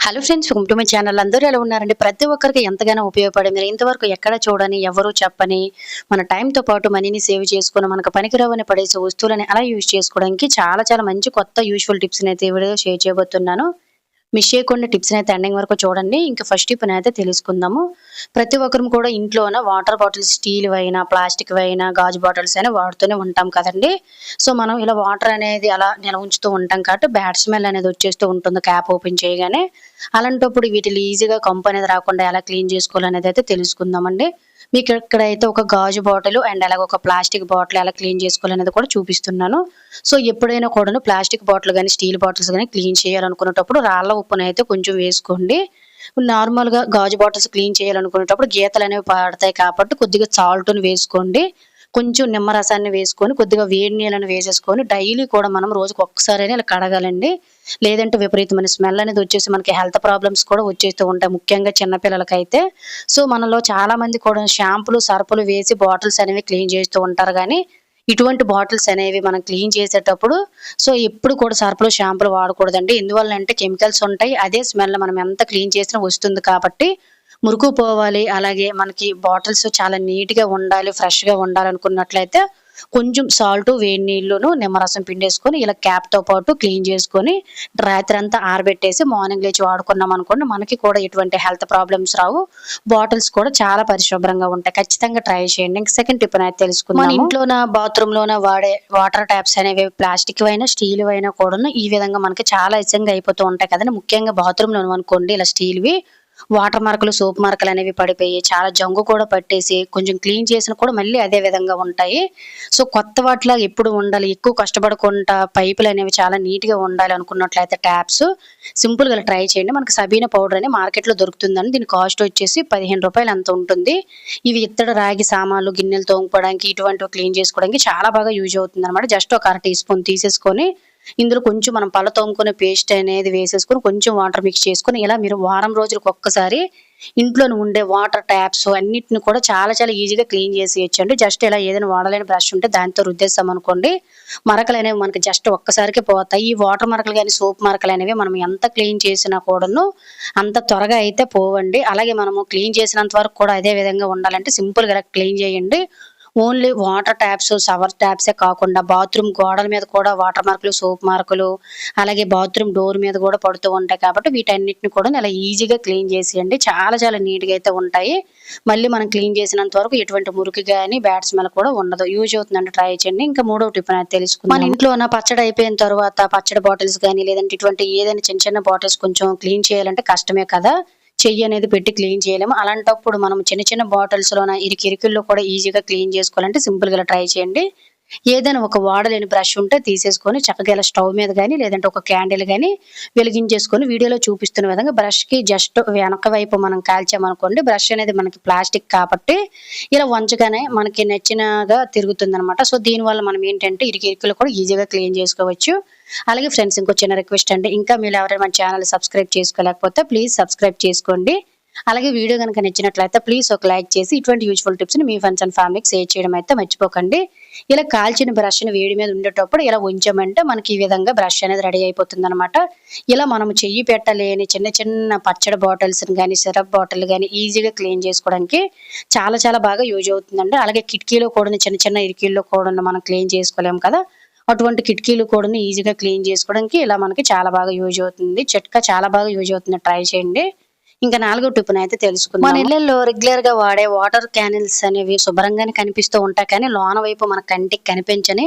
Hello friends, welcome to my channel. అందరూ ఎలా ఉన్నారండి? ప్రతి ఒక్కరికి ఎంతగానో ఉపయోగపడింది. ఇంతవరకు ఎక్కడ చూడని, ఎవరు చెప్పని, మన టైంతో పాటు మనీని సేవ్ చేసుకొని, మనకు పనికిరావని పడేసే వస్తువులని అలా యూజ్ చేసుకోవడానికి చాలా చాలా మంచి కొత్త యూజ్‌ఫుల్ టిప్స్‌నైతే ఈ వీడియోలో షేర్ చేయబోతున్నాను. మిస్ చేయకుండా టిప్స్‌నైతే ఎండింగ్ వరకు చూడండి. ఇంకా ఫస్ట్ టిప్‌నైతే తెలుసుకుందాము. ప్రతి ఒక్కరం కూడా ఇంట్లోన వాటర్ బాటిల్స్ స్టీల్‌వైనా, ప్లాస్టిక్‌వైనా, గాజు బాటిల్స్ అయినా వాడుతూనే ఉంటాం కదండీ! సో, మనం ఇలా వాటర్ అనేది అలా నిల్వ ఉంచుతూ ఉంటాం కాబట్టి బ్యాడ్ స్మెల్ అనేది వచ్చేస్తూ ఉంటుంది క్యాప్ ఓపెన్ చేయగానే. అలాంటప్పుడు వీటిని ఈజీగా కంపు అనేది రాకుండా ఎలా క్లీన్ చేసుకోవాలనేదైతే తెలుసుకుందామండి. మీకు ఇక్కడైతే ఒక గాజు బాటిల్ అండ్ అలాగే ఒక ప్లాస్టిక్ బాటిల్ ఎలా క్లీన్ చేసుకోవాలనేది కూడా చూపిస్తున్నాను. సో, ఎప్పుడైనా కూడాను ప్లాస్టిక్ బాటిల్ గాని, స్టీల్ బాటిల్స్ గాని క్లీన్ చేయాలనుకునేటప్పుడు రాళ్ళ ఉప్పునైతే కొంచెం వేసుకోండి. నార్మల్‌గా గాజు బాటిల్స్ క్లీన్ చేయాలనుకునేటప్పుడు గీతలనేవి పడతాయి కాబట్టి కొద్దిగా సాల్ట్‌ని వేసుకోండి. కొంచెం నిమ్మరసాన్ని వేసుకొని, కొద్దిగా వేడి నీళ్ళని వేసేసుకొని డైలీ కూడా మనం రోజుకి ఒక్కసారైనా ఇలా కడగాలండి. లేదంటే విపరీతమైన స్మెల్ అనేది వచ్చేసి మనకి హెల్త్ ప్రాబ్లమ్స్ కూడా వచ్చేస్తూ ఉంటాయి. ముఖ్యంగా చిన్న పిల్లలకైతే. సో, మనలో చాలామంది కూడా షాంపూలు, సర్ఫులు వేసి బాటిల్స్ అనేవి క్లీన్ చేస్తూ ఉంటారు గానీ, ఇటువంటి బాటిల్స్ అనేవి మనం క్లీన్ చేసేటప్పుడు సో, ఎప్పుడు కూడా సర్ఫులు, షాంపూలు వాడకూడదండి. ఎందువల్లంటే కెమికల్స్ ఉంటాయి. అదే స్మెల్ మనం ఎంత క్లీన్ చేసినా వస్తుంది కాబట్టి మురుకు పోవాలి. అలాగే మనకి బాటిల్స్ చాలా నీట్‌గా ఉండాలి, ఫ్రెష్‌గా ఉండాలనుకున్నట్లయితే కొంచెం సాల్టు, వేడి నీళ్లును, నిమ్మరసం పిండేసుకొని ఇలా క్యాప్‌తో పాటు క్లీన్ చేసుకొని రాత్రంతా ఆరబెట్టేసి మార్నింగ్ లేచి వాడుకున్నామనుకోండి మనకి కూడా ఎటువంటి హెల్త్ ప్రాబ్లమ్స్ రావు. బాటిల్స్ కూడా చాలా పరిశుభ్రంగా ఉంటాయి. ఖచ్చితంగా ట్రై చేయండి. ఇంక సెకండ్ టిప్ అనేది తెలుసుకుందాము. మన ఇంట్లోన, బాత్రూమ్‌లోన వాడే వాటర్ ట్యాప్స్ అనేవి ప్లాస్టిక్‌వైనా, స్టీల్‌వైనా కూడాను ఈ విధంగా మనకి చాలా ఇసంగా అయిపోతూ ఉంటాయి కదండీ! ముఖ్యంగా బాత్రూమ్‌లో అనుకోండి ఇలా స్టీల్‌వి వాటర్ మార్కులు, సోప్ మార్కులనేవి పడిపోయి, చాలా జంగు కూడా పట్టేసి, కొంచెం క్లీన్ చేసినా కూడా మళ్ళీ అదే విధంగా ఉంటాయి. సో, కొత్త వాటిలా ఎప్పుడు ఉండాలి, ఎక్కువ కష్టపడకుండా పైపులనేవి చాలా నీట్‌గా ఉండాలి అనుకున్నట్లయితే ట్యాప్స్ సింపుల్‌గా ఇలా ట్రై చేయండి. మనకి సబీనా పౌడర్ అని మార్కెట్‌లో దొరుకుతుందండి. దీని కాస్ట్ వచ్చేసి రూ. 15 ఎంతో ఉంటుంది. ఇవి ఇత్తడి, రాగి సామాన్లు, గిన్నెలు తోముకోవడానికి, ఇటువంటివి క్లీన్ చేసుకోవడానికి చాలా బాగా యూజ్ అవుతుందనమాట. జస్ట్ ఒక అర టీ స్పూన్ తీసేసుకొని ఇందులో కొంచెం మనం పళ్ళ తోముకునే పేస్ట్ అనేది వేసేసుకొని, కొంచెం వాటర్ మిక్స్ చేసుకొని, ఇలా మీరు వారం రోజులకు ఒక్కసారి ఇంట్లోనే ఉండే వాటర్ ట్యాప్స్ అన్నిటిని కూడా చాలా చాలా ఈజీగా క్లీన్ చేసేయొచ్చండి. జస్ట్ ఇలా ఏదైనా వాడలేని బ్రష్ ఉంటే దాంతో రుద్దేసామనుకోండి, మరకలనేవి మనకి జస్ట్ ఒక్కసారికే పోతాయి. ఈ వాటర్ మరకలు గాని, సోప్ మరకలనేవి మనం ఎంత క్లీన్ చేసినా కూడాను అంత త్వరగా అయితే పోవండి. అలాగే మనము క్లీన్ చేసినంత వరకు కూడా అదే విధంగా ఉండాలంటే సింపుల్‌గా ఇలా క్లీన్ చేయండి. ఓన్లీ వాటర్ ట్యాప్స్, షవర్ ట్యాప్సే కాకుండా బాత్రూమ్ గోడల మీద కూడా వాటర్ మార్కులు, సోప్ మార్కులు, అలాగే బాత్రూమ్ డోర్ మీద కూడా పడుతూ ఉంటాయి కాబట్టి వీటన్నిటిని కూడా ఇలా ఈజీగా క్లీన్ చేసేయండి. చాలా చాలా నీట్‌గా అయితే ఉంటాయి. మళ్ళీ మనం క్లీన్ చేసినంత వరకు ఎటువంటి మురికి గాని, బ్యాడ్ స్మెల్ కూడా ఉండదు. యూజ్ అవుతుందంటే ట్రై చేయండి. ఇంకా మూడో టిప్ అనేది తెలుసుకుందాం. మన ఇంట్లోన పచ్చడి అయిపోయిన తర్వాత పచ్చడి బాటిల్స్ గాని, లేదంటే ఇటువంటి ఏదైనా చిన్న చిన్న బాటిల్స్ కొంచెం క్లీన్ చేయాలంటే కష్టమే కదా! చెయ్యి అనేది పెట్టి క్లీన్ చేయలేము. అలాంటప్పుడు మనం చిన్న చిన్న బాటిల్స్‌లోన ఇరికిరికిల్లో కూడా ఈజీగా క్లీన్ చేసుకోవాలంటే సింపుల్‌గా ఇలా ట్రై చేయండి. ఏదైనా ఒక వాడలేని బ్రష్ ఉంటే తీసేసుకొని చక్కగా ఇలా స్టవ్ మీద గాని, లేదంటే ఒక క్యాండిల్ గాని వెలిగించేసుకొని వీడియోలో చూపిస్తున్న విధంగా బ్రష్‌కి జస్ట్ వెనక వైపు మనం కాల్చామనుకోండి, బ్రష్ అనేది మనకి ప్లాస్టిక్ కాబట్టి ఇలా వంచగానే మనకి నచ్చినగా తిరుగుతుందనమాట. సో, దీనివల్ల మనం ఏంటంటే ఇరికిరికిలో కూడా ఈజీగా క్లీన్ చేసుకోవచ్చు. అలాగే ఫ్రెండ్స్, ఇంకో చిన్న రిక్వెస్ట్ అండి. ఇంకా మీరు ఎవరైనా మన ఛానెల్ సబ్స్క్రైబ్ చేసుకోలేకపోతే ప్లీజ్ సబ్స్క్రైబ్ చేసుకోండి. అలాగే వీడియో గనుక నచ్చినట్లయితే ప్లీజ్ ఒక లైక్ చేసి ఇటువంటి యూజ్‌ఫుల్ టిప్స్‌ని మీ ఫ్రెండ్స్ అండ్ ఫ్యామిలీకి షేర్ చేయడం అయితే మర్చిపోకండి. ఇలా కాల్చిన బ్రష్‌ని వేడి మీద ఉండేటప్పుడు ఇలా ఉంచామంటే మనకి ఈ విధంగా బ్రష్ అనేది రెడీ అయిపోతుందనమాట. ఇలా మనం చెయ్యి పెట్టలేని చిన్న చిన్న పచ్చడి బాటిల్స్‌ని గాని, సిరప్ బాటిల్ గాని ఈజీగా క్లీన్ చేసుకోవడానికి చాలా చాలా బాగా యూజ్ అవుతుందండి. అలాగే కిటికీలో కూడా చిన్న చిన్న ఇరికిల్లో కూడా మనం క్లీన్ చేసుకోలేం కదా! అటువంటి కిటికీలు కూడాను ఈజీగా క్లీన్ చేసుకోవడానికి ఇలా మనకి చాలా బాగా యూజ్ అవుతుంది. చిట్కా చాలా బాగా యూజ్ అవుతుంది. ట్రై చేయండి. ఇంకా నాలుగో టిప్పునైతే తెలుసుకుందాం. మన ఇళ్లల్లో రెగ్యులర్‌గా వాడే వాటర్ క్యానిల్స్ అనేవి శుభ్రంగానే కనిపిస్తూ ఉంటాయి. కానీ లోన వైపు మన కంటికి కనిపించని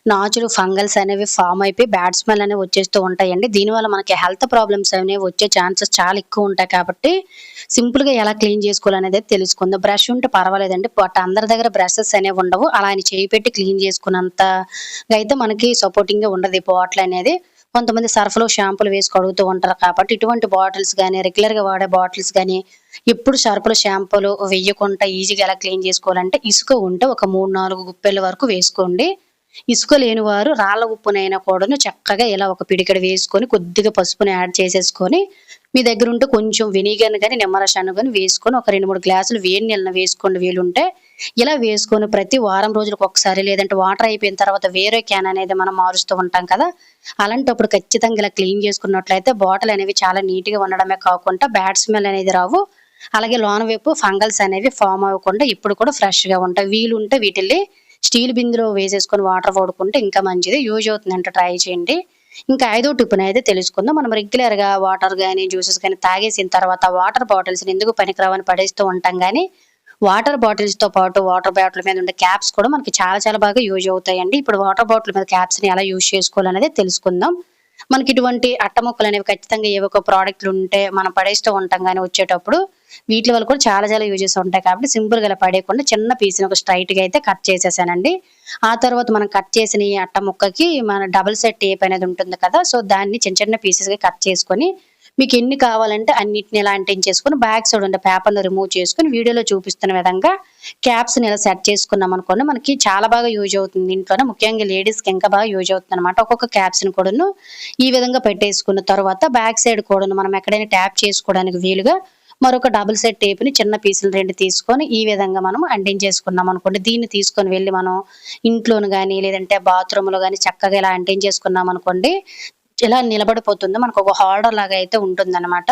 నాచులు, ఫంగల్స్ అనేవి ఫార్మ్ అయిపోయి బ్యాడ్ స్మెల్ అనేవి వచ్చేస్తూ ఉంటాయండి. దీనివల్ల మనకి హెల్త్ ప్రాబ్లమ్స్ అనేవి వచ్చే ఛాన్సెస్ చాలా ఎక్కువ ఉంటాయి కాబట్టి సింపుల్‌గా ఎలా క్లీన్ చేసుకోవాలనేది తెలుసుకుందాం. బ్రష్ ఉంటే పర్వాలేదండి. బట్ అందరి దగ్గర బ్రషెస్ అనేవి ఉండవు. అలా అని చేయి పెట్టి క్లీన్ చేసుకున్నంతగా అయితే మనకి సపోర్టింగ్‌గా ఉండదు ఈ బాటిల్ అనేది. కొంతమంది సర్ఫ్‌లు, షాంపూలు వేసి కడుగుతూ ఉంటారు కాబట్టి ఇటువంటి బాటిల్స్ గాని, రెగ్యులర్‌గా వాడే బాటిల్స్ గాని, ఎప్పుడు సర్ఫ్‌లు, షాంపూలు వెయ్యకుండా ఈజీగా ఎలా క్లీన్ చేసుకోవాలంటే ఇసుక ఉంటే ఒక 3, 4 గుప్పెల వరకు వేసుకోండి. ఇసుక లేని వారు రాళ్ళ ఉప్పునైనా కూడాను చక్కగా ఇలా ఒక పిడికెడు వేసుకొని, కొద్దిగా పసుపుని యాడ్ చేసేసుకొని, మీ దగ్గర ఉంటే కొంచెం వెనిగర్‌ని గాని, నిమ్మరసాన్ని గాని వేసుకొని ఒక 2, 3 గ్లాసులు వేడి నీళ్ళని వేసుకోండి వీలుంటే. ఇలా వేసుకొని ప్రతి వారం రోజులకు ఒకసారి లేదంటే వాటర్ అయిపోయిన తర్వాత వేరే క్యాన్ అనేది మనం మారుస్తూ ఉంటాం కదా! అలాంటప్పుడు ఖచ్చితంగా ఇలా క్లీన్ చేసుకున్నట్లయితే బాటిల్ అనేవి చాలా నీట్‌గా ఉండడమే కాకుండా బ్యాడ్ స్మెల్ అనేది రావు. అలాగే లోన వైపు ఫంగల్స్ అనేవి ఫార్మ్ అవ్వకుండా ఎప్పుడు కూడా ఫ్రెష్‌గా ఉంటాయి. వీలుంటే వీటిల్ని స్టీల్ బిందెలో వేసేసుకొని వాటర్ పడుకుంటే ఇంకా మంచిది. యూజ్ అవుతుందంటే ట్రై చేయండి. ఇంకా ఐదో టిప్పునైతే తెలుసుకుందాం. మనం రెగ్యులర్‌గా వాటర్ గాని, జ్యూసెస్ గాని తాగేసిన తర్వాత వాటర్ బాటిల్స్‌ని ఎందుకు పనికిరావని పడేస్తూ ఉంటాం గానీ, వాటర్ బాటిల్స్‌తో పాటు వాటర్ బాటిల్ మీద ఉండే క్యాప్స్ కూడా మనకి చాలా చాలా బాగా యూజ్ అవుతాయండి. ఇప్పుడు వాటర్ బాటిల్ మీద క్యాప్స్‌ని ఎలా యూజ్ చేసుకోవాలనేది తెలుసుకుందాం. మనకి ఇటువంటి అట్ట ముక్కలనేవి ఖచ్చితంగా ఏవో ఒక ప్రొడక్ట్‌లుంటే మనం పడేస్తూ ఉంటాం గానీ వచ్చేటప్పుడు. వీట్లి వల్ల కూడా చాలా చాలా యూజెస్ ఉంటాయి కాబట్టి సింపుల్‌గా ఇలా పడేయకుండా చిన్న పీస్‌ని ఒక స్ట్రెయిట్‌గా అయితే కట్ చేసేసానండి. ఆ తర్వాత మనం కట్ చేసిన ఈ అట్ట ముక్కకి మన డబుల్ సైడ్ టేప్ అనేది ఉంటుంది కదా! సో, దాన్ని చిన్న చిన్న పీసెస్‌గా కట్ చేసుకొని మీకెన్ని కావాలంటే అన్నిటిని ఇలా అంటించేసుకొని బ్యాక్ సైడ్ ఉండే పేపర్‌ని రిమూవ్ చేసుకొని వీడియోలో చూపిస్తున్న విధంగా క్యాప్స్‌ని ఇలా సెట్ చేసుకున్నామనుకోండి మనకి చాలా బాగా యూజ్ అవుతుంది ఇంట్లోనే. ముఖ్యంగా లేడీస్‌కి ఇంకా బాగా యూజ్ అవుతుందనమాట. ఒక్కొక్క క్యాప్స్‌ని కూడాను ఈ విధంగా పెట్టేసుకున్న తర్వాత బ్యాక్ సైడ్ కూడాను మనం ఎక్కడైనా ట్యాప్ చేసుకోవడానికి వీలుగా మరొక డబుల్ సైడ్ టేప్‌ని చిన్న పీసులు 2 తీసుకొని ఈ విధంగా మనం అంటించేసుకున్నామనుకోండి. దీన్ని తీసుకొని వెళ్లి మనం ఇంట్లోను గాని, లేదంటే బాత్రూమ్‌లో గాని చక్కగా ఇలా అంటించేసుకున్నామనుకోండి ఇలా నిలబడిపోతుంది. మనకొక హోల్డర్ లాగా అయితే ఉంటుందనమాట.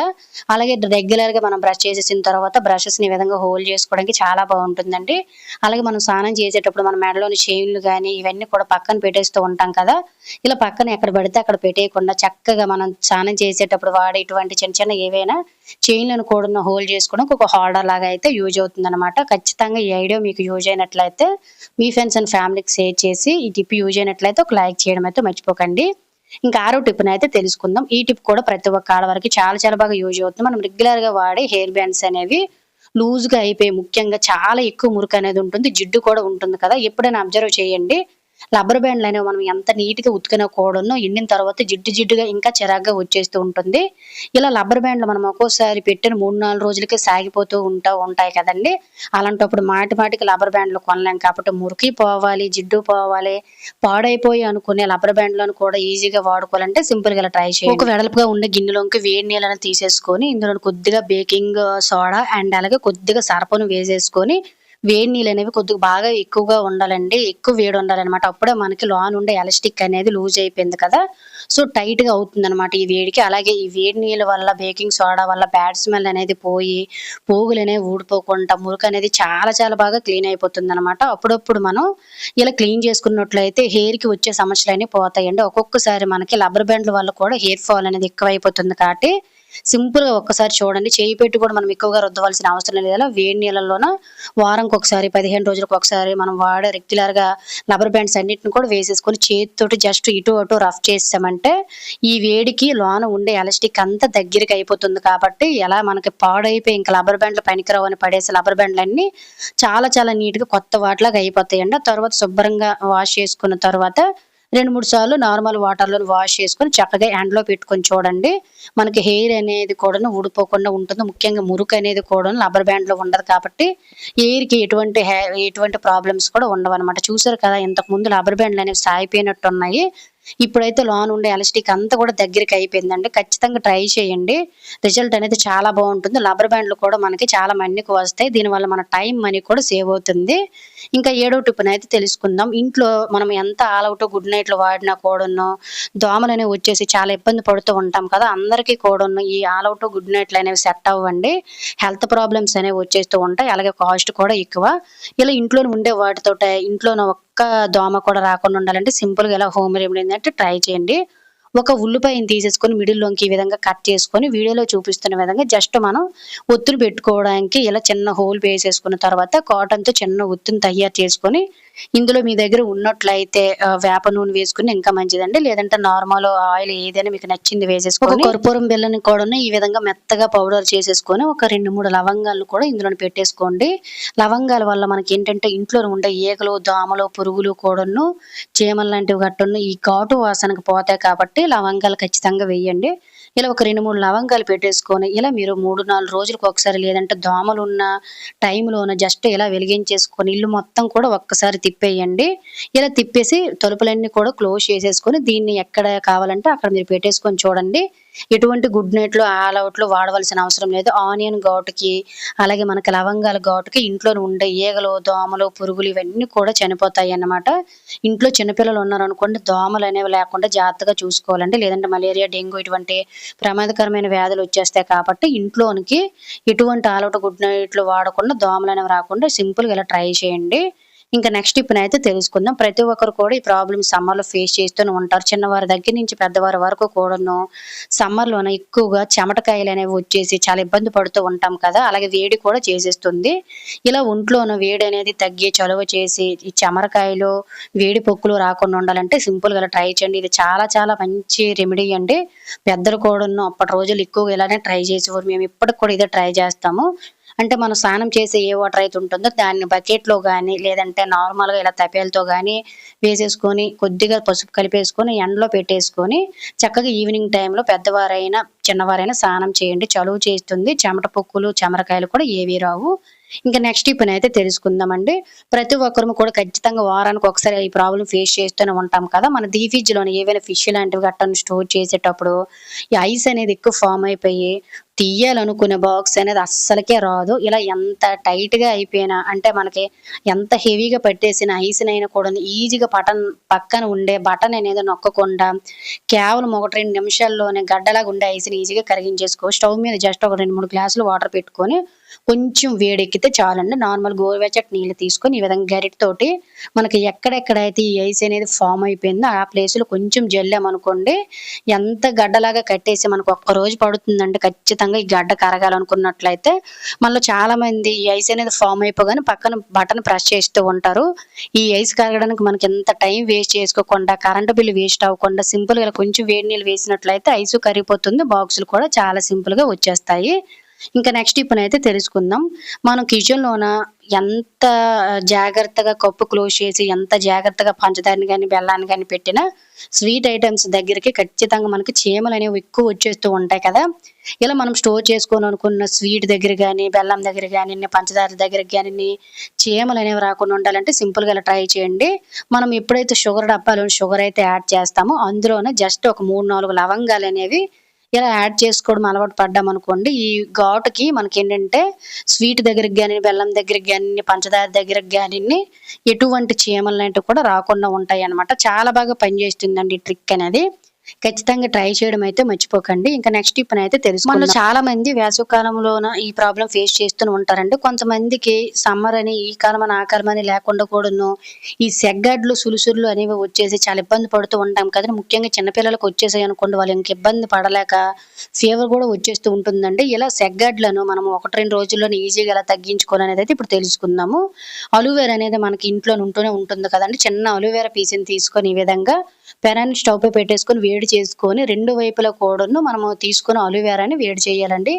అలాగే రెగ్యులర్‌గా మనం బ్రష్ చేసేసిన తర్వాత బ్రషెస్‌ని ఈ విధంగా హోల్డ్ చేసుకోవడానికి చాలా బావుంటుందండి. అలాగే మనం స్నానం చేసేటప్పుడు మన మెడలోని చైన్‌లు గాని, ఇవన్నీ కూడా పక్కన పెట్టేస్తూ ఉంటాం కదా! ఇలా పక్కన ఎక్కడ పడితే అక్కడ పెట్టేయకుండా చక్కగా మనం స్నానం చేసేటప్పుడు వాడేటువంటి చిన్న చిన్న ఏవైనా చైన్‌లను కూడా హోల్డ్ చేసుకోవడానికి ఒక హోల్డర్ లాగా అయితే యూజ్ అవుతుందనమాట. ఖచ్చితంగా ఈ ఐడియా మీకు యూజ్ అయినట్లయితే మీ ఫ్రెండ్స్ అండ్ ఫ్యామిలీకి షేర్ చేసి ఈ టిప్ యూజ్ అయినట్లయితే ఒక లైక్ చేయడం అయితే మర్చిపోకండి. ఇంకా ఆరో టిప్‌నైతే తెలుసుకుందాం. ఈ టిప్ కూడా ప్రతి ఒక్క ఆడవారికి చాలా చాలా బాగా యూజ్ అవుతుంది. మనం రెగ్యులర్‌గా వాడే హెయిర్ బ్యాండ్స్ అనేవి లూజ్‌గా అయిపోయి ముఖ్యంగా చాలా ఎక్కువ మురుకనేది ఉంటుంది. జిడ్డు కూడా ఉంటుంది కదా! ఎప్పుడైనా అబ్జర్వ్ చేయండి. రబ్బర్ బ్యాండ్‌లనేవి మనం ఎంత నీట్‌గా ఉతికినా కూడాను ఎండిన తర్వాత జిడ్డు జిడ్డుగా ఇంకా చిరాగ్గా వచ్చేస్తూ ఉంటుంది. ఇలా రబ్బర్ బ్యాండ్‌లు మనం ఒక్కోసారి పెట్టిన 3, 4 రోజులకే సాగిపోతూ ఉంటాయి కదండీ! అలాంటప్పుడు మాటి మాటికి రబ్బర్ బ్యాండ్‌లు కొనలేం కాబట్టి మురికి పోవాలి, జిడ్డు పోవాలి, పాడైపోయి అనుకునే రబ్బర్ బ్యాండ్‌లను కూడా ఈజీగా వాడుకోవాలంటే సింపుల్‌గా ఇలా ట్రై చేయండి. ఒక వెడల్పుగా ఉండే గిన్నెలోకి వేడి నీళ్ళని తీసేసుకొని ఇందులో కొద్దిగా బేకింగ్ సోడా అండ్ అలాగే కొద్దిగా సర్ఫను వేసేసుకొని వేడి నీళ్ళనేవి కొద్దిగా బాగా ఎక్కువగా ఉండాలండి. ఎక్కువ వేడి ఉండాలనమాట. అప్పుడే మనకి లోనుండే ఎలాస్టిక్ అనేది లూజ్ అయిపోయింది కదా! సో, టైట్‌గా అవుతుందనమాట ఈ వేడికి. అలాగే ఈ వేడి నీళ్ళ వల్ల బేకింగ్ సోడా వల్ల బ్యాడ్ స్మెల్ అనేది పోయి, పోగులనేవి ఊడిపోకుండా మురుకనేది చాలా చాలా బాగా క్లీన్ అయిపోతుందనమాట. అప్పుడప్పుడు మనం ఇలా క్లీన్ చేసుకున్నట్లయితే హెయిర్‌కి వచ్చే సమస్యలన్నీ పోతాయండి. ఒక్కొక్కసారి మనకి రబ్బర్ బ్యాండ్ల వల్ల కూడా హెయిర్ ఫాల్ అనేది ఎక్కువైపోతుంది కాబట్టి సింపుల్‌గా ఒక్కసారి చూడండి. చేయి పెట్టి కూడా మనం ఎక్కువగా రుద్దవలసిన అవసరం లేదు. వేడి నీళ్ళల్లోన వారంకొకసారి, 15 రోజులకొకసారి మనం వాడే రెగ్యులర్‌గా రబ్బర్ బ్యాండ్స్ అన్నిటిని కూడా వేసేసుకొని చేత్తోటి జస్ట్ ఇటు అటు రఫ్ చేసామంటే, ఈ వేడికి లోన ఉండే ఎలాస్టిక్ అంతా దగ్గరికి అయిపోతుంది కాబట్టి, ఎలా మనకి పాడైపోయి ఇంకా రబ్బర్ బ్యాండ్‌లు పనికిరావని పడేసే రబ్బర్ బ్యాండ్‌లన్నీ చాలా చాలా నీట్‌గా కొత్త వాటిలాగా అయిపోతాయండి. ఆ తర్వాత శుభ్రంగా వాష్ చేసుకున్న తర్వాత 2, 3 సార్లు నార్మల్ వాటర్‌లోని వాష్ చేసుకొని చక్కగా ఎండలో పెట్టుకొని చూడండి. మనకి హెయిర్ అనేది కూడాను ఊడిపోకుండా ఉంటుంది. ముఖ్యంగా మురుకనేది కూడాను రబ్బర్ బ్యాండ్‌లో ఉండదు కాబట్టి హెయిర్‌కి ఎటువంటి ప్రాబ్లమ్స్ కూడా ఉండవనమాట. చూసారు కదా! ఇంతకుముందు రబ్బర్ బ్యాండ్‌లనేవి సాగిపోయినట్టున్నాయి. ఇప్పుడైతే లోన ఉండే ఎలాస్టిక్ అంతా కూడా దగ్గరికి అయిపోయిందండి. ఖచ్చితంగా ట్రై చేయండి. రిజల్ట్ అనేది చాలా బావుంటుంది. రబ్బర్ బ్యాండ్‌లు కూడా మనకి చాలా మన్నిక వస్తాయి. దీనివల్ల మన టైం, మనీ కూడా సేవ్ అవుతుంది. ఇంకా ఏడో టిప్పునైతే తెలుసుకుందాం. ఇంట్లో మనం ఎంత ఆల్ ఔట్, గుడ్ నైట్‌లు వాడినా కూడాను దోమలనేవి వచ్చేసి చాలా ఇబ్బంది పడుతూ ఉంటాం కదా! అందరికీ కూడాను ఈ ఆల్ ఔట్, గుడ్ నైట్‌లనేవి సెట్ అవ్వండి. హెల్త్ ప్రాబ్లమ్స్ అనేవి వచ్చేస్తూ ఉంటాయి. అలాగే కాస్ట్ కూడా ఎక్కువ. ఇలా ఇంట్లోనే ఉండే వాటితోటే ఇంట్లోనే ఒక్క దోమ కూడా రాకుండా ఉండాలంటే సింపుల్‌గా ఇలా హోమ్ రెమెడీ ఏంటంటే ట్రై చేయండి. ఒక ఉల్లిపాయని తీసేసుకొని మిడిల్‌లోంకి ఈ విధంగా కట్ చేసుకొని వీడియోలో చూపిస్తున్న విధంగా జస్ట్ మనం ఒత్తులు పెట్టుకోవడానికి ఇలా చిన్న హోల్ వేసేసుకున్న తర్వాత కాటన్‌తో చిన్న ఒత్తుని తయారు చేసుకొని ఇందులో మీ దగ్గర ఉన్నట్లయితే వేప నూనె వేసుకుని ఇంకా మంచిదండి. లేదంటే నార్మల్ ఆయిల్ ఏదైనా మీకు నచ్చింది వేసేసుకొని ఒక కర్పూరం బిళ్ళని కూడాను ఈ విధంగా మెత్తగా పౌడర్ చేసేసుకొని ఒక 2, 3 లవంగాలను కూడా ఇందులోని పెట్టేసుకోండి. లవంగాల వల్ల మనకేంటంటే ఇంట్లో ఉండే ఈగలు, దోమలు, పురుగులు కూడాను చీమలు లాంటివి గట్టును ఈ ఘాటు వాసనకు పోతాయి కాబట్టి లవంగాలు ఖచ్చితంగా వేయండి. ఇలా ఒక 2, 3 లవంగాలు పెట్టేసుకొని ఇలా మీరు 3, 4 రోజులకు ఒకసారి లేదంటే దోమలున్న టైంలోన జస్ట్ ఇలా వెలిగించేసుకొని ఇల్లు మొత్తం కూడా ఒక్కసారి తిప్పేయండి. ఇలా తిప్పేసి తలుపులన్నీ కూడా క్లోజ్ చేసేసుకొని దీన్ని ఎక్కడ కావాలంటే అక్కడ మీరు పెట్టేసుకొని చూడండి. ఎటువంటి గుడ్ నైట్‌లు, ఆల్ ఔట్‌లు వాడవలసిన అవసరం లేదు. ఆనియన్ ఘాటుకి, అలాగే మనకి లవంగాల ఘాటుకి ఇంట్లో ఉండే ఈగలు, దోమలు, పురుగులు ఇవన్నీ కూడా చనిపోతాయన్నమాట. ఇంట్లో చిన్న పిల్లలు ఉన్నారనుకోండి దోమలనేవి లేకుండా జాగ్రత్తగా చూసుకోవాలండి. లేదంటే మలేరియా, డెంగ్యూ ఇటువంటి ప్రమాదకరమైన వ్యాధులొచ్చేస్తాయి కాబట్టి ఇంట్లోనికి ఎటువంటి ఆల్ ఔట్, గుడ్ నైట్‌లు వాడకుండా దోమలనేవి రాకుండా సింపుల్‌గా ఇలా ట్రై చేయండి. ఇంకా నెక్స్ట్ టిప్‌నైతే తెలుసుకుందాం. ప్రతి ఒక్కరు కూడా ఈ ప్రాబ్లమ్ సమ్మర్‌లో ఫేస్ చేస్తూనే ఉంటారు. చిన్నవారి దగ్గర నుంచి పెద్దవారి వరకు కూడాను సమ్మర్‌లోన ఎక్కువగా చెమటకాయలనేవి వచ్చేసి చాలా ఇబ్బంది పడుతూ ఉంటాం కదా! అలాగే వేడి కూడా చేసేస్తుంది. ఇలా ఒంట్లోన వేడనేది తగ్గి చలువ చేసి ఈ చెమరకాయలు, వేడి పొక్కులు రాకుండా ఉండాలంటే సింపుల్‌గా ఇలా ట్రై చేయండి. ఇది చాలా చాలా మంచి రెమెడీ అండి. పెద్దలు కూడాను అప్పటి రోజుల్లో ఎక్కువగా ఇలానే ట్రై చేసేవారు. మేము ఇప్పటికి కూడా ఇదే ట్రై చేస్తాము. అంటే మనం స్నానం చేసే ఏ వాటర్ అయితే ఉంటుందో దాన్ని బకెట్‌లో గానీ, లేదంటే నార్మల్‌గా ఇలా తపేలతో గానీ వేసేసుకొని, కొద్దిగా పసుపు కలిపేసుకొని, ఎండలో పెట్టేసుకొని, చక్కగా ఈవినింగ్ టైంలో పెద్దవారైనా, చిన్నవారైనా స్నానం చేయండి. చలువ చేస్తుంది. చెమట పొక్కులు, చెమరకాయలు కూడా ఏవి రావు. ఇంక నెక్స్ట్ టిప్‌నైతే తెలుసుకుందామండి. ప్రతి ఒక్కరము కూడా ఖచ్చితంగా వారానికి ఒకసారి ఈ ప్రాబ్లమ్ ఫేస్ చేస్తూనే ఉంటాం కదా! మన డీ ఫ్రిడ్జ్‌లోని ఏవైనా ఫిష్ లాంటివి గట్టాను స్టోర్ చేసేటప్పుడు ఈ ఐస్ అనేది ఎక్కువ ఫార్మ్ అయిపోయి తీయాలనుకునే బాక్స్ అనేది అస్సలకే రాదు. ఇలా ఎంత టైట్‌గా అయిపోయినా అంటే మనకి ఎంత హెవీగా పట్టేసిన ఐస్‌నైనా కూడాను ఈజీగా పక్కన ఉండే బటన్ అనేది నొక్కకుండా కేవలం 1, 2 నిమిషాల్లోనే గడ్డలాగా ఉండే ఐస్‌ని ఈజీగా కరిగించేసుకోవచ్చు. స్టవ్ మీద జస్ట్ ఒక 2, 3 గ్లాసులు వాటర్ పెట్టుకొని కొంచెం వేడెక్కితే చాలండి. నార్మల్ గోరువెచ్చటి నీళ్లు తీసుకొని ఈ విధంగా గరిటెతోటి మనకి ఎక్కడెక్కడైతే ఈ ఐస్ అనేది ఫార్మ్ అయిపోయిందో ఆ ప్లేస్‌లో కొంచెం జల్లామనుకోండి ఎంత గడ్డలాగా కట్టేసి మనకు ఒక్క రోజు పడుతుందండి ఖచ్చితంగా ఈ గడ్డ కరగాలనుకున్నట్లయితే. మనలో చాలామంది ఈ ఐస్ అనేది ఫార్మ్ అయిపోగానే పక్కన బటన్ ప్రెస్ చేస్తూ ఉంటారు. ఈ ఐస్ కరగడానికి మనకి ఎంత టైం వేస్ట్ చేసుకోకుండా, కరెంట్ బిల్ వేస్ట్ అవ్వకుండా సింపుల్‌గా ఇలా కొంచెం వేడి నీళ్ళు వేసినట్లయితే ఐసు కరిగిపోతుంది. బాక్సులు కూడా చాలా సింపుల్‌గా వచ్చేస్తాయి. ఇంకా నెక్స్ట్ టిప్‌నైతే తెలుసుకుందాం. మనం కిచెన్‌లోన ఎంత జాగ్రత్తగా కప్పు క్లోజ్ చేసి, ఎంత జాగ్రత్తగా పంచదారని గాని, బెల్లాన్ని గాని పెట్టినా స్వీట్ ఐటెమ్స్ దగ్గరికి ఖచ్చితంగా మనకి చీమలనేవి ఎక్కువ వచ్చేస్తూ ఉంటాయి కదా! ఇలా మనం స్టోర్ చేసుకోవాలనుకున్న స్వీట్ దగ్గర గాని, బెల్లం దగ్గర గానియండి, పంచదార దగ్గరకి గానియండి, చీమలనేవి రాకుండా ఉండాలంటే సింపుల్‌గా ఇలా ట్రై చేయండి. మనం ఎప్పుడైతే షుగర్ డబ్బాలో షుగర్ అయితే యాడ్ చేస్తామో అందులోనే జస్ట్ ఒక 3, 4 లవంగాలనేవి ఇలా యాడ్ చేసుకోవడం అలవాటు పడ్డామనుకోండి, ఈ ఘాటుకి మనకేంటంటే స్వీట్ దగ్గరికి గాని, బెల్లం దగ్గరికి గాని, పంచదార దగ్గరికి గానిని ఎటువంటి చీమలనేటివి కూడా రాకుండా ఉంటాయన్నమాట. చాలా బాగా పనిచేస్తుందండి ఈ ట్రిక్ అనేది. ఖచ్చితంగా ట్రై చేయడం అయితే మర్చిపోకండి. ఇంకా నెక్స్ట్ టిప్‌నైతే తెలుసుకుందాం. మనలో చాలా మంది వేసవి కాలంలోన ఈ ప్రాబ్లమ్ ఫేస్ చేస్తూనే ఉంటారండి. కొంతమందికి సమ్మర్ అని, ఈ కాలమని, ఆ కాలమని లేకుండా కూడాను ఈ సెగ్గడ్లు, సులుసుళ్ళు అనేవి వచ్చేసి చాలా ఇబ్బంది పడుతూ ఉంటాం కదండీ! ముఖ్యంగా చిన్న పిల్లలకు వచ్చేసాయనుకోండి వాళ్ళు ఇంక ఇబ్బంది పడలేక ఫీవర్ కూడా వచ్చేస్తూ ఉంటుందండి. ఇలా సెగ్గడ్లను మనం 1, 2 రోజుల్లోనే ఈజీగా ఎలా తగ్గించుకోవాలనేదైతే ఇప్పుడు తెలుసుకుందాము. అలోవెరా అనేది మనకి ఇంట్లోనే ఉంటూనే ఉంటుంది కదండీ! చిన్న అలోవెరా పీస్‌ని తీసుకొని ఈ విధంగా పెనాన్ని స్టవ్ పై పెట్టేసుకొని వేడి చేసుకొని 2 వైపులా కూడాను మనము తీసుకొని అలోవెరాని వేడి చేయాలండి.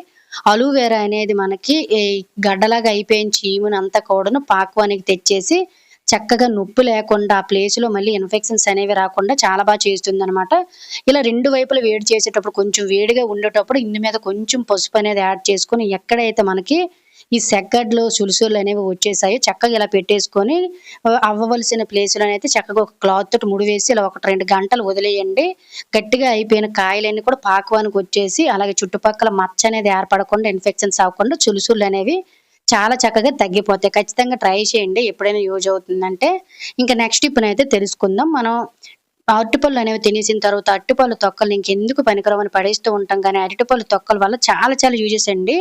అలోవెరా అనేది మనకి గడ్డలాగా అయిపోయిన చీమునంతా కూడాను పాక్వానికి తెచ్చేసి చక్కగా నొప్పి లేకుండా ఆ ప్లేస్‌లో మళ్ళీ ఇన్ఫెక్షన్స్ అనేవి రాకుండా చాలా చేస్తుందనమాట. ఇలా 2 వైపులా వేడి చేసేటప్పుడు కొంచెం వేడిగా ఉండేటప్పుడు ఇందు మీద కొంచెం పసుపు అనేది యాడ్ చేసుకొని ఎక్కడైతే మనకి ఈ సెగ్గడ్లు, సులుసులనేవి వచ్చేసాయో చక్కగా ఇలా పెట్టేసుకొని అవ్వవలసిన ప్లేస్‌లోనైతే చక్కగా ఒక క్లాత్ తోటి ముడివేసి ఇలా 1, 2 గంటలు వదిలేయండి. గట్టిగా అయిపోయిన కాయలన్నీ కూడా పాకవానికొచ్చేసి అలాగే చుట్టుపక్కల మచ్చ అనేది ఏర్పడకుండా ఇన్ఫెక్షన్స్ అవ్వకుండా చులుసులనేవి చాలా చక్కగా తగ్గిపోతాయి. ఖచ్చితంగా ట్రై చేయండి. ఎప్పుడైనా యూజ్ అవుతుందంటే. ఇంకా నెక్స్ట్ టిప్‌నైతే తెలుసుకుందాం. మనం అరటిపళ్ళు అనేవి తినేసిన తర్వాత అరటిపళ్ళు తొక్కల్ని ఇంకెందుకు పనికిరావని పడేస్తూ ఉంటాం కానీ అరటిపళ్ళు తొక్కల వల్ల చాలా చాలా యూజెస్ అండి.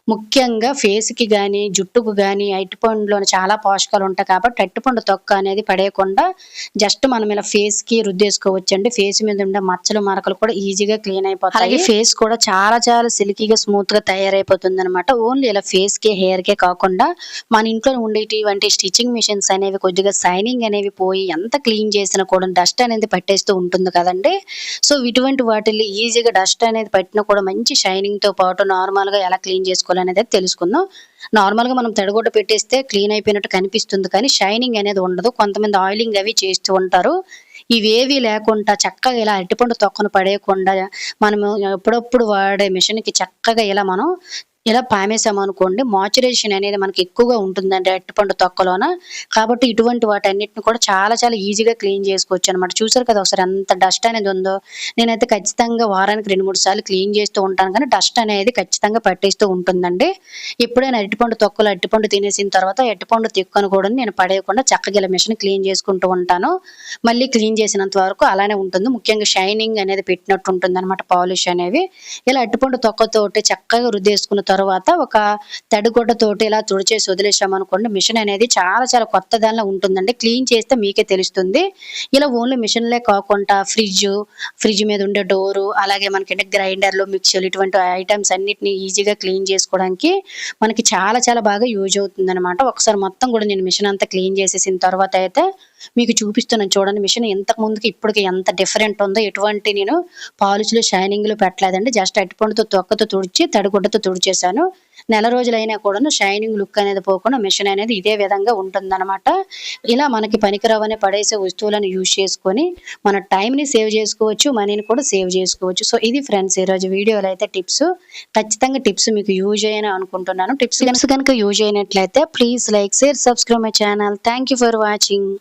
ముఖ్యంగా ఫేస్‌కి గాని, జుట్టుకు గాని అరటిపండులోని చాలా పోషకాలుంటాయి కాబట్టి అరటిపండు తొక్క అనేది పడేయకుండా జస్ట్ మనం ఇలా ఫేస్‌కి రుద్దేసుకోవచ్చండి. ఫేస్ మీద ఉండే మచ్చలు, మరకలు కూడా ఈజీగా క్లీన్ అయిపోతాయి. అలాగే ఫేస్ కూడా చాలా చాలా సిల్కీగా, స్మూత్‌గా తయారైపోతుందనమాట. ఓన్లీ ఇలా ఫేస్‌కి, హెయిర్‌కే కాకుండా మన ఇంట్లో ఉండేటివంటి స్టిచ్చింగ్ మిషన్స్ అనేవి కొద్దిగా షైనింగ్ అనేవి పోయి ఎంత క్లీన్ చేసినా కూడా డస్ట్ అనేది పట్టేస్తూ ఉంటుంది కదండీ! సో, ఇటువంటి వాటిల్లో ఈజీగా డస్ట్ అనేది పట్టినా కూడా మంచి షైనింగ్‌తో పాటు నార్మల్‌గా ఎలా క్లీన్ చేసుకోవాలనేది తెలుసుకుందాం. నార్మల్‌గా మనం తడిగుడ్డ పెట్టేస్తే క్లీన్ అయిపోయినట్టు కనిపిస్తుంది కానీ షైనింగ్ అనేది ఉండదు. కొంతమంది ఆయిలింగ్ అవి చేస్తూ ఉంటారు. ఇవేవి లేకుండా చక్కగా ఇలా అరటిపండు తొక్కను పడేయకుండా మనము ఎప్పుడప్పుడు వాడే మిషన్‌కి చక్కగా ఇలా మనం ఇలా పామేసామనుకోండి మాయిశ్చరైజేషన్ అనేది మనకి ఎక్కువగా ఉంటుందండి అరటిపండు తొక్కలోన. కాబట్టి ఇటువంటి వాటన్నిటిని కూడా చాలా చాలా ఈజీగా క్లీన్ చేసుకోవచ్చనమాట. చూసారు కదా ఒకసారి ఎంత డస్ట్ అనేది ఉందో. నేనైతే ఖచ్చితంగా వారానికి 2, 3 సార్లు క్లీన్ చేస్తూ ఉంటాను కానీ డస్ట్ అనేది ఖచ్చితంగా పట్టేస్తూ ఉంటుందండి. ఎప్పుడైనా అరటిపండు తొక్కలు అరటిపండు తినేసిన తర్వాత అరటిపండు తిక్కను కూడా నేను పడేయకుండా చక్కగా ఇలా మిషన్ క్లీన్ చేసుకుంటూ ఉంటాను. మళ్ళీ క్లీన్ చేసినంత వరకు అలానే ఉంటుంది. ముఖ్యంగా షైనింగ్ అనేది పెట్టినట్టు ఉంటుందనమాట పాలిష్ అనేవి. ఇలా అరటిపండు తొక్కతోటి చక్కగా రుద్దేసుకున్న తరువాత ఒక తడిగుడ్డతోటి ఇలా తుడిచేసి వదిలేసామనుకోండి మిషన్ అనేది చాలా చాలా కొత్త దానిలా ఉంటుందండి. క్లీన్ చేస్తే మీకే తెలుస్తుంది. ఇలా ఓన్లీ మిషన్‌లే కాకుండా ఫ్రిడ్జ్ మీద ఉండే డోరు, అలాగే మనకేంటి గ్రైండర్‌లు, మిక్సీలు ఇటువంటి ఐటెమ్స్ అన్నిటిని ఈజీగా క్లీన్ చేసుకోవడానికి మనకి చాలా చాలా బాగా యూజ్ అవుతుందనమాట. ఒకసారి మొత్తం కూడా నేను మిషన్ అంతా క్లీన్ చేసేసిన తర్వాత అయితే మీకు చూపిస్తున్నాను చూడండి. మిషన్ ఇంతకు ముందుకి ఇప్పటికి ఎంత డిఫరెంట్ ఉందో. ఎటువంటి నేను పాలిష్‌లు, షైనింగ్‌లు పెట్టలేదండి. జస్ట్ అరటిపండుతో తొక్కతో తుడిచి, తడిగుడ్డతో తుడిచేశాను. నెల రోజులైనా కూడాను షైనింగ్ లుక్ అనేది పోకుండా మిషన్ అనేది ఇదే విధంగా ఉంటుందనమాట. ఇలా మనకి పనికిరావని పడేసే వస్తువులను యూజ్ చేసుకొని, మన టైమ్‌ని సేవ్ చేసుకోవచ్చు, మనీని కూడా సేవ్ చేసుకోవచ్చు. సో, ఇది ఫ్రెండ్స్ ఈరోజు వీడియోలో అయితే టిప్స్. ఖచ్చితంగా టిప్స్ మీకు యూజ్ అయ్యాయని అనుకుంటున్నాను. టిప్స్ గనుక యూజ్ అయినట్లయితే please like, share, subscribe my channel. Thank you for watching.